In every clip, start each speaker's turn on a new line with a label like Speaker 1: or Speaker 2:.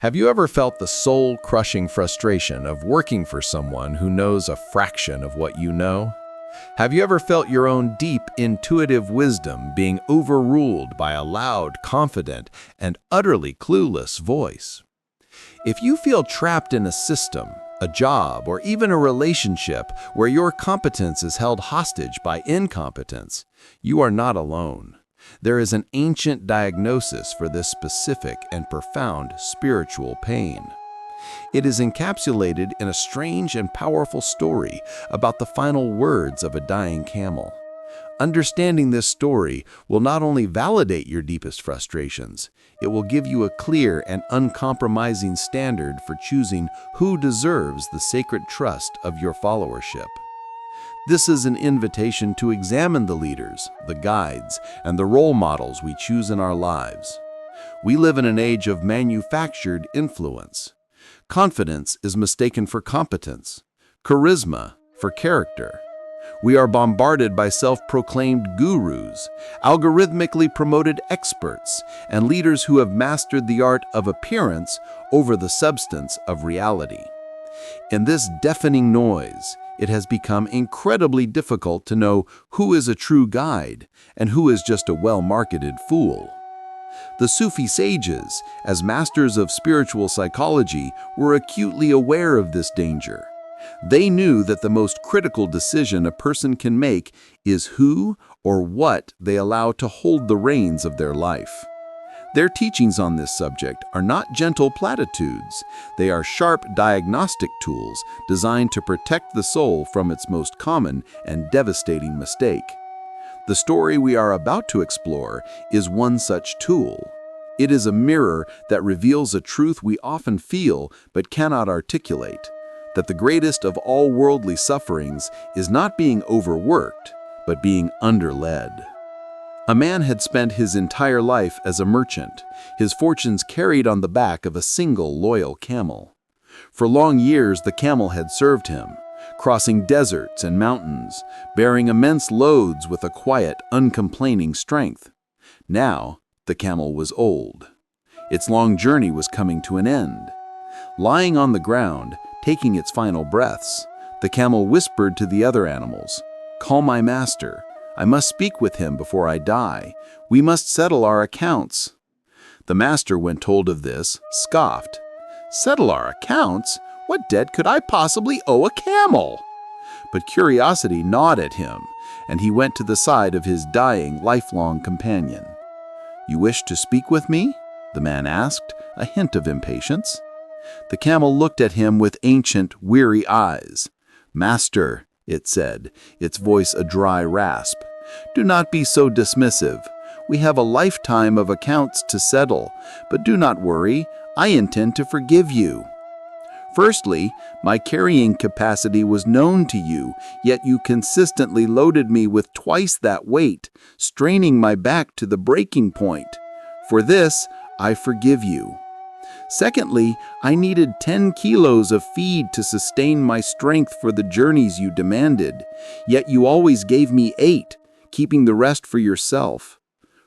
Speaker 1: Have you ever felt the soul-crushing frustration of working for someone who knows a fraction of what you know? Have you ever felt your own deep, intuitive wisdom being overruled by a loud, confident, and utterly clueless voice? If you feel trapped in a system, a job, or even a relationship where your competence is held hostage by incompetence, you are not alone. There is an ancient diagnosis for this specific and profound spiritual pain. It is encapsulated in a strange and powerful story about the final words of a dying camel. Understanding this story will not only validate your deepest frustrations, it will give you a clear and uncompromising standard for choosing who deserves the sacred trust of your followership. This is an invitation to examine the leaders, the guides, and the role models we choose in our lives. We live in an age of manufactured influence. Confidence is mistaken for competence, charisma for character. We are bombarded by self-proclaimed gurus, algorithmically promoted experts, and leaders who have mastered the art of appearance over the substance of reality. In this deafening noise, it has become incredibly difficult to know who is a true guide and who is just a well-marketed fool. The Sufi sages, as masters of spiritual psychology, were acutely aware of this danger. They knew that the most critical decision a person can make is who or what they allow to hold the reins of their life. Their teachings on this subject are not gentle platitudes. They are sharp diagnostic tools designed to protect the soul from its most common and devastating mistake. The story we are about to explore is one such tool. It is a mirror that reveals a truth we often feel but cannot articulate, that the greatest of all worldly sufferings is not being overworked, but being underled. A man had spent his entire life as a merchant, his fortunes carried on the back of a single loyal camel. For long years the camel had served him, crossing deserts and mountains, bearing immense loads with a quiet, uncomplaining strength. Now the camel was old. Its long journey was coming to an end. Lying on the ground, taking its final breaths, the camel whispered to the other animals, "Call my master. I must speak with him before I die. We must settle our accounts." The master, when told of this, scoffed. "Settle our accounts? What debt could I possibly owe a camel?" But curiosity gnawed at him, and he went to the side of his dying, lifelong companion. "You wish to speak with me?" the man asked, a hint of impatience. The camel looked at him with ancient, weary eyes. "Master," it said, its voice a dry rasp, "do not be so dismissive. We have a lifetime of accounts to settle, but do not worry, I intend to forgive you. Firstly, my carrying capacity was known to you, yet you consistently loaded me with twice that weight, straining my back to the breaking point. For this, I forgive you. Secondly, I needed 10 kilos of feed to sustain my strength for the journeys you demanded, yet you always gave me 8, keeping the rest for yourself.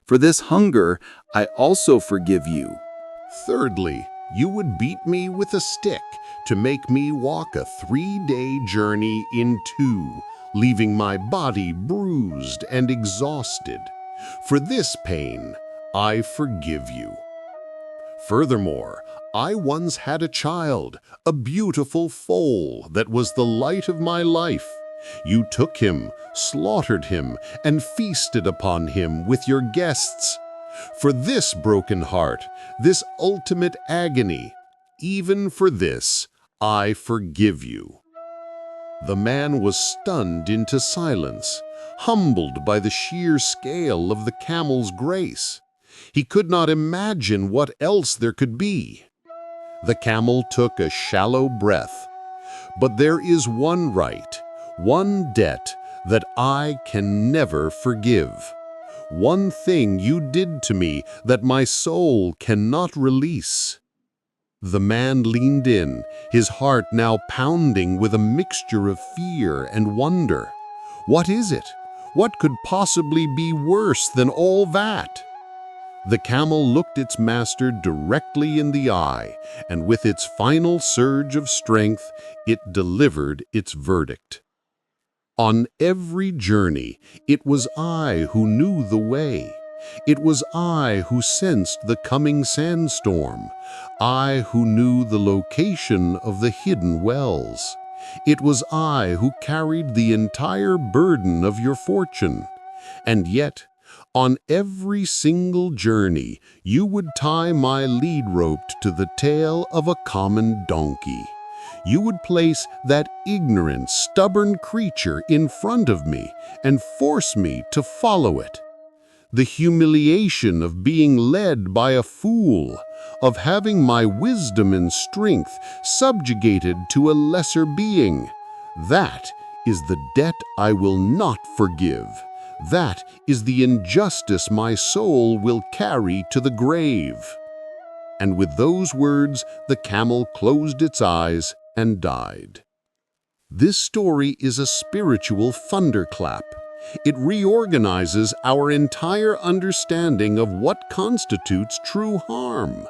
Speaker 1: For this hunger, I also forgive you.
Speaker 2: Thirdly, you would beat me with a stick to make me walk a 3-day journey in 2, leaving my body bruised and exhausted. For this pain, I forgive you. Furthermore, I once had a child, a beautiful foal that was the light of my life. You took him, slaughtered him, and feasted upon him with your guests. For this broken heart, this ultimate agony, even for this, I forgive you." The man was stunned into silence, humbled by the sheer scale of the camel's grace. He could not imagine what else there could be. The camel took a shallow breath. "But there is one right, one debt that I can never forgive. One thing you did to me that my soul cannot release." The man leaned in, his heart now pounding with a mixture of fear and wonder. What is it? What could possibly be worse than all that? The camel looked its master directly in the eye, and with its final surge of strength, it delivered its verdict. On every journey, it was I who knew the way. It was I who sensed the coming sandstorm. I who knew the location of the hidden wells. It was I who carried the entire burden of your fortune. And yet, on every single journey, you would tie my lead rope to the tail of a common donkey. You would place that ignorant, stubborn creature in front of me and force me to follow it. The humiliation of being led by a fool, of having my wisdom and strength subjugated to a lesser being, that is the debt I will not forgive. That is the injustice my soul will carry to the grave." And with those words, the camel closed its eyes and died. This story is a spiritual thunderclap. It reorganizes our entire understanding of what constitutes true harm.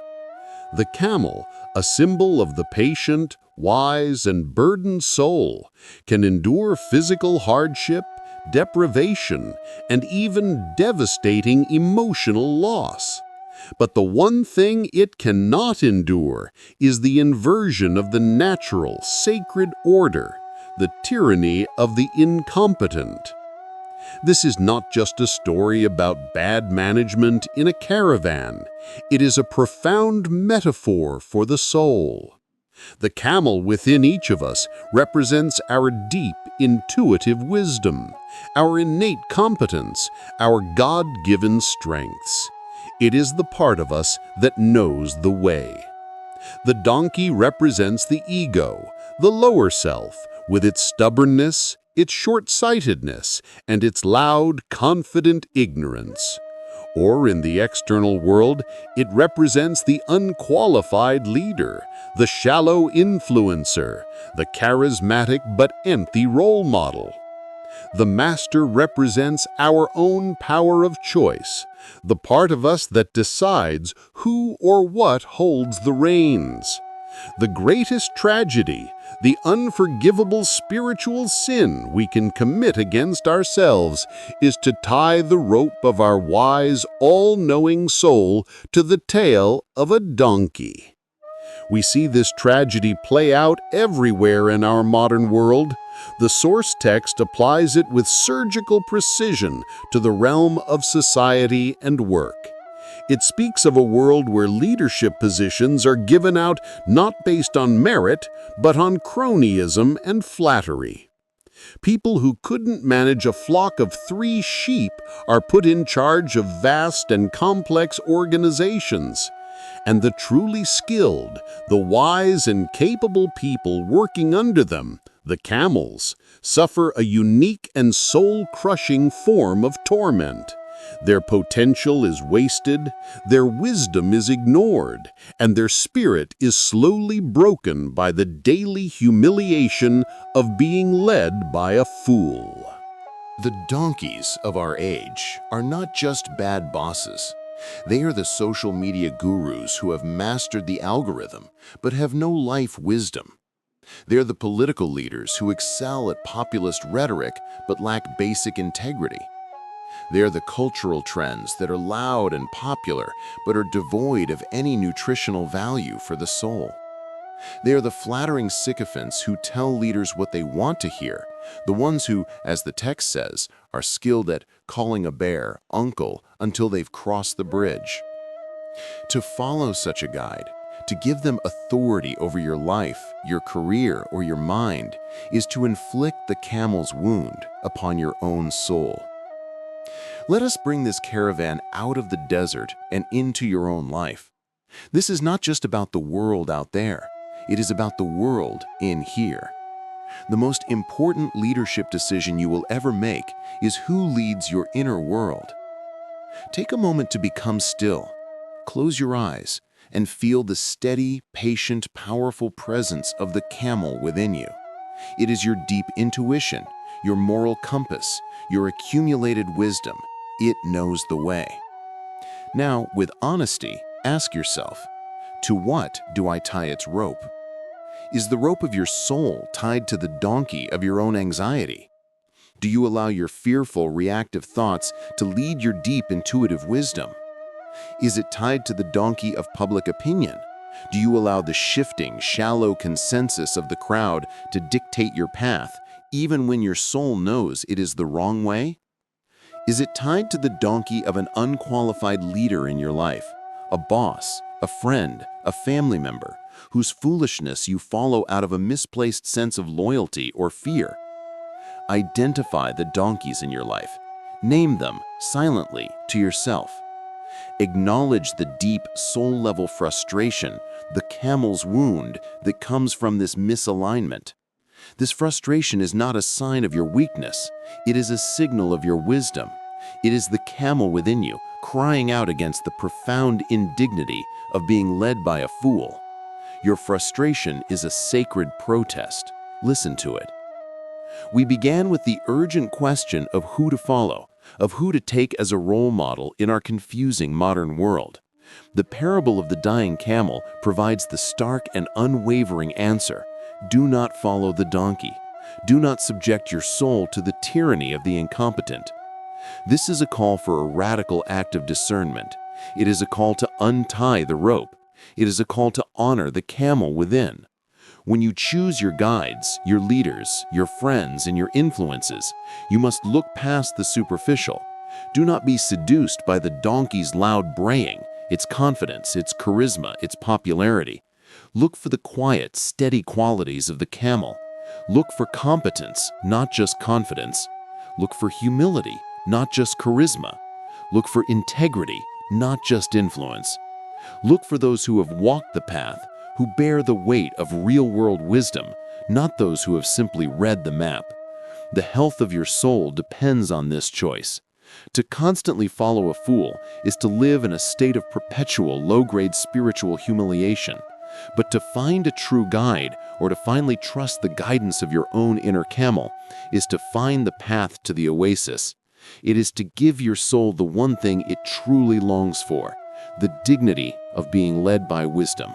Speaker 2: The camel, a symbol of the patient, wise, and burdened soul, can endure physical hardship, deprivation, and even devastating emotional loss. But the one thing it cannot endure is the inversion of the natural, sacred order, the tyranny of the incompetent. This is not just a story about bad management in a caravan. It is a profound metaphor for the soul. The camel within each of us represents our deep, intuitive wisdom, our innate competence, our God-given strengths. It is the part of us that knows the way. The donkey represents the ego, the lower self, with its stubbornness, its short-sightedness, and its loud, confident ignorance. Or in the external world, it represents the unqualified leader, the shallow influencer, the charismatic but empty role model. The master represents our own power of choice, the part of us that decides who or what holds the reins. The greatest tragedy, the unforgivable spiritual sin we can commit against ourselves, is to tie the rope of our wise, all-knowing soul to the tail of a donkey. We see this tragedy play out everywhere in our modern world. The source text applies it with surgical precision to the realm of society and work. It speaks of a world where leadership positions are given out not based on merit, but on cronyism and flattery. People who couldn't manage a flock of 3 sheep are put in charge of vast and complex organizations. And the truly skilled, the wise and capable people working under them, the camels, suffer a unique and soul-crushing form of torment. Their potential is wasted, their wisdom is ignored, and their spirit is slowly broken by the daily humiliation of being led by a fool.
Speaker 3: The donkeys of our age are not just bad bosses. They are the social media gurus who have mastered the algorithm but have no life wisdom. They're the political leaders who excel at populist rhetoric but lack basic integrity. They're the cultural trends that are loud and popular but are devoid of any nutritional value for the soul. They are the flattering sycophants who tell leaders what they want to hear, the ones who, as the text says, are skilled at calling a bear uncle until they've crossed the bridge. To follow such a guide, to give them authority over your life, your career, or your mind, is to inflict the camel's wound upon your own soul. Let us bring this caravan out of the desert and into your own life. This is not just about the world out there. It is about the world in here. The most important leadership decision you will ever make is who leads your inner world. Take a moment to become still. Close your eyes and feel the steady, patient, powerful presence of the camel within you. It is your deep intuition, your moral compass, your accumulated wisdom. It knows the way. Now, with honesty, ask yourself, to what do I tie its rope? Is the rope of your soul tied to the donkey of your own anxiety? Do you allow your fearful, reactive thoughts to lead your deep, intuitive wisdom? Is it tied to the donkey of public opinion? Do you allow the shifting, shallow consensus of the crowd to dictate your path, even when your soul knows it is the wrong way? Is it tied to the donkey of an unqualified leader in your life, a boss, a friend, a family member, whose foolishness you follow out of a misplaced sense of loyalty or fear? Identify the donkeys in your life. Name them silently to yourself. Acknowledge the deep, soul-level frustration, the camel's wound that comes from this misalignment. This frustration is not a sign of your weakness. It is a signal of your wisdom. It is the camel within you, crying out against the profound indignity of being led by a fool. Your frustration is a sacred protest. Listen to it. We began with the urgent question of who to follow, of who to take as a role model in our confusing modern world. The parable of the dying camel provides the stark and unwavering answer. Do not follow the donkey. Do not subject your soul to the tyranny of the incompetent. This is a call for a radical act of discernment. It is a call to untie the rope. It is a call to honor the camel within. When you choose your guides, your leaders, your friends, and your influences, you must look past the superficial. Do not be seduced by the donkey's loud braying, its confidence, its charisma, its popularity. Look for the quiet, steady qualities of the camel. Look for competence, not just confidence. Look for humility, not just charisma. Look for integrity, not just influence. Look for those who have walked the path, who bear the weight of real-world wisdom, not those who have simply read the map. The health of your soul depends on this choice. To constantly follow a fool is to live in a state of perpetual low-grade spiritual humiliation. But to find a true guide, or to finally trust the guidance of your own inner camel, is to find the path to the oasis. It is to give your soul the one thing it truly longs for, the dignity of being led by wisdom.